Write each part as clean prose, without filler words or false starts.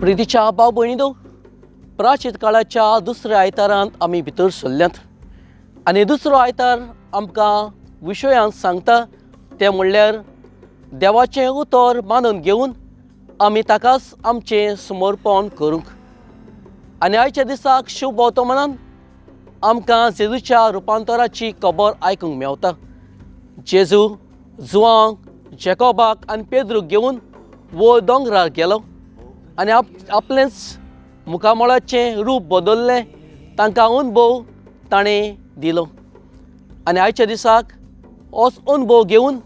प्रितीच्या भाव भयणीनो, प्राचीन काळाच्या दुसऱ्या आयतारांत आमी भितर सरल्यांत आनी दुसरो आयतार आमकां विशयांत सांगता तें म्हणल्यार देवाचें उतर मानून घेवन आमी ताकाच आमचें समर्पण करूंक. आनी आयच्या दिसाक शुभ वर्तमानान आमकां जेजूच्या रुपांतराची खबर आयकूंक मेवता. जेजू जुआंक, जेकोबाक आनी पेद्रूक घेवन वयर दोंगरार गेलो आनी आपलेंच मुखामळाचें रूप बदल्लें तांकां अनुभव ताणें दिलो. आनी आयच्या दिसाक होच अनुभव घेवन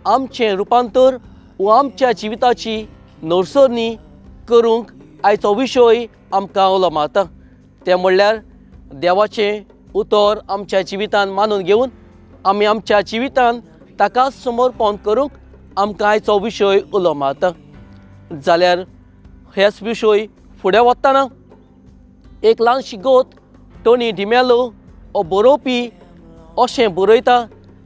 आमचें रुपांतर व आमच्या जिविताची नवसरणी करूंक आयचो विशय आमकां उलो मारता. तें म्हणल्यार देवाचें उतर आमच्या जिवितांत मानून घेवन आमी आमच्या जिवितांत ताकाच समर्पण करूंक आमकां आयचो विशय उलो मारता. जाल्यार हेच विशय फुडें वतना एक ल्हानशी गोत टोनी डिमेलो हो बरोवपी अशें बरयता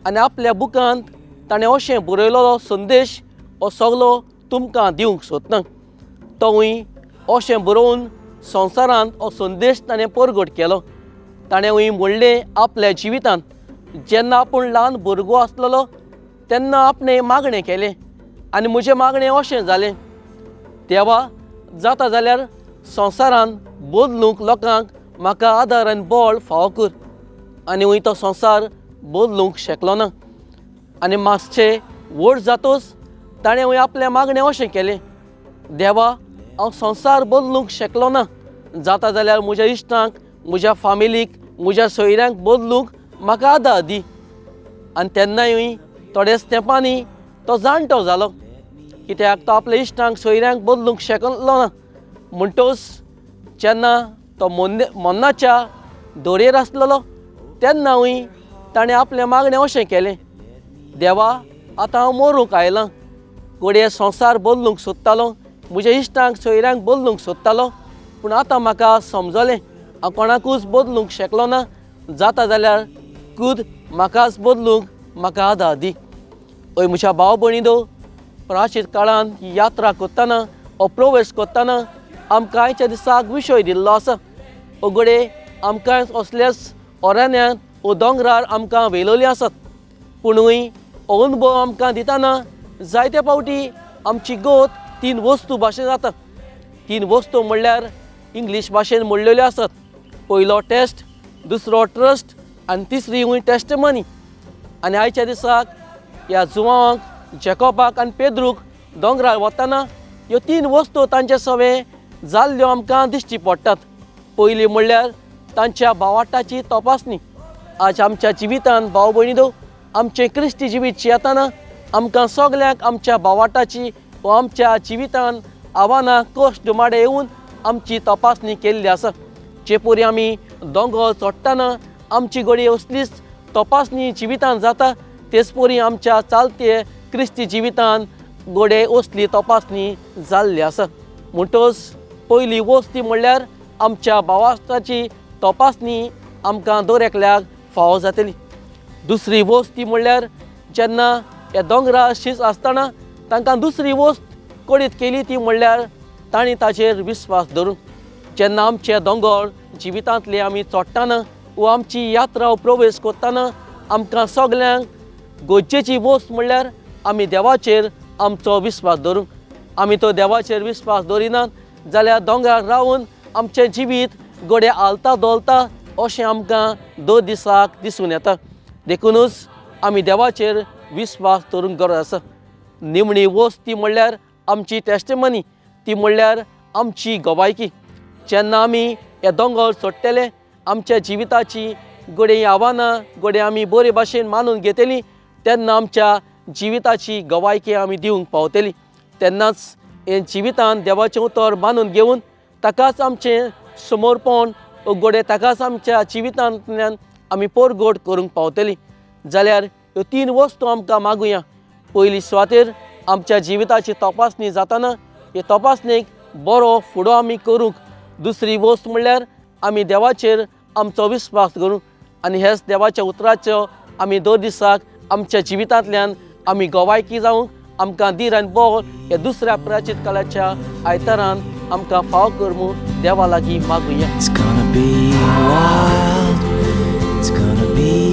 आनी आपल्या बुकांत ताणें अशें बरयलोलो संदेश हो सगलो तुमकां दिवंक सोदता. तोवूय अशें बरोवन संवसारांत हो संदेश ताणें परगट केलो. ताणें म्हणलें आपल्या जिवितांत जेन्ना आपूण ल्हान भुरगो आसलेलो तेन्ना आपणें मागणें केलें आनी म्हजें मागणें अशें जालें, देवा जाता जाल्यार संवसारांत बदलूंक लोकांक म्हाका आदार आनी बळ फावो कर. आनी तो संवसार बदलूंक शकलो ना. आनी मातशें व्हड जातोच ताणें आपलें मागणें अशें केलें, देवा हांव संवसार बदलूंक शकलो ना, जाता जाल्यार म्हज्या इश्टांक, म्हज्या फामिलीक, म्हज्या सोयऱ्यांक बदलूंक म्हाका आदार दी. आनी तेन्नाय थोड्याच तेंपांनी तो जाणटो जालो, कित्याक तो आपल्या इश्टांक सोयऱ्यांक बदलूंक शकलो ना. म्हणटच जेन्ना तो मोन्नाच्या दोरयेर आसलेलो तेन्नाय ताणें आपलें मागणें अशें केलें, देवा आतां हांव मरूंक आयलां. घडये संवसार बदलूंक सोदतालो, म्हज्या इश्टांक सोयऱ्यांक बदलूंक सोदतालो, पूण आतां म्हाका समजलें हांव कोणाकूच बदलूंक शकलो ना, जाता जाल्यार खुद म्हाकाच बदलूंक म्हाका आदार दी. हय म्हज्या भाव भयणीनो, प्राचीन काळांत ही यात्रा करतना हो प्रवेश करतना आमकां आयच्या दिसाक विशय दिल्लो आसा. घडये आमकां असल्याच ओरान्यांत वो दोंगरार आमकां वेलोली आसात, पुणूय हो अनुभव आमकां दितना जायते फावटी आमची गोत 3 वस्तू भाशेन जाता. 3 वस्तू म्हणल्यार इंग्लीश भाशेन म्हणलेल्यो आसात. पयलो टेस्ट, दुसरो ट्रस्ट आनी तिसरी टेस्टमनी. आनी आयच्या दिसाक ह्या जुआंक, जेकोबाक आनी पेद्रूक दोंगरार वतना ह्यो 3 वस्तू तांचे सवें जाल्ल्यो आमकां दिश्टी पडटात. पयली म्हणल्यार तांच्या भावार्थाची तपासणी. आज आमच्या जिवितांत भाव भयणीनो, आमचें क्रिस्ती जिवीत जियेतना आमकां सगल्यांक आमच्या भावार्थाची व आमच्या जिवितांत आव्हानां, कश्ट माडे येवन आमची तपासणी केल्ली आसा. जे परी आमी दोंगर चडटना आमची घडी असलीच तपासणी जिवितांत जाता, तेच परी आमच्या चालते क्रिस्ती जिवितांत घडये असली तपासणी जाल्ली आसा. म्हणटच पयली वस्त ती म्हणल्यार आमच्या भावार्थाची तपासणी आमकां दर एकल्याक फावो जातली. दुसरी वस्त ती म्हणल्यार जेन्ना ह्या दोंगरार शींच आसतना तांकां दुसरी वस्त कळीत केली ती म्हणल्यार तांणी ताचेर विस्वास धरून. जेन्ना आमचे दोंगर जिवितांतले आमी चडटना व आमची यात्रा प्रवेश करतना आमकां सगल्यांक गरजेची वस्त म्हणल्यार आमी देवाचेर आमचो विस्वास धरूंक. आमी तो देवाचेर विस्वास धरिनात जाल्यार दोंगरार रावन आमचें जिवीत घडये आलता दोलता अशें आमकां दर दिसाक दिसून येता. देखूनच आमी देवाचेर विस्वास धरूंक गरज आसा. निमणी वस्त ती म्हणल्यार आमची टेस्टमनी, ती म्हणल्यार आमची गवायकी. जेन्ना आमी हे दोंगर चडटले आमच्या जिविताची घडये आव्हानां घडये आमी बरे भाशेन मानून घेतली तेन्ना आमच्या जिविताची गवायकी आमी दिवंक पावतली. तेन्नाच हे जिवितांत देवाचें उतर मानून घेवन ताकाच आमचें समर्पण घडये ताकाच आमच्या जिवितांतल्यान आमी परगट करूंक पावतली. जाल्यार ह्यो 3 वस्तू आमकां मागुया. पयली सुवातेर आमच्या जिविताची तपासणी जातना हे तपासणेक बरो फुडो आमी करूंक दुसरी वस्त म्हणल्यार आमी देवाचेर आमचो विस्वास करूं आनी हेच देवाच्या उतराचो आमी दर दिसाक आमच्या जिवितांतल्यान आमी गोवायकी जावंक आमकां धीर आनी बोल हे दुसऱ्या प्राचीत काळाच्या आयतारान आमकां फाव कर म्हूण देवा लागीं मागुया. It's gonna be wild. It's gonna be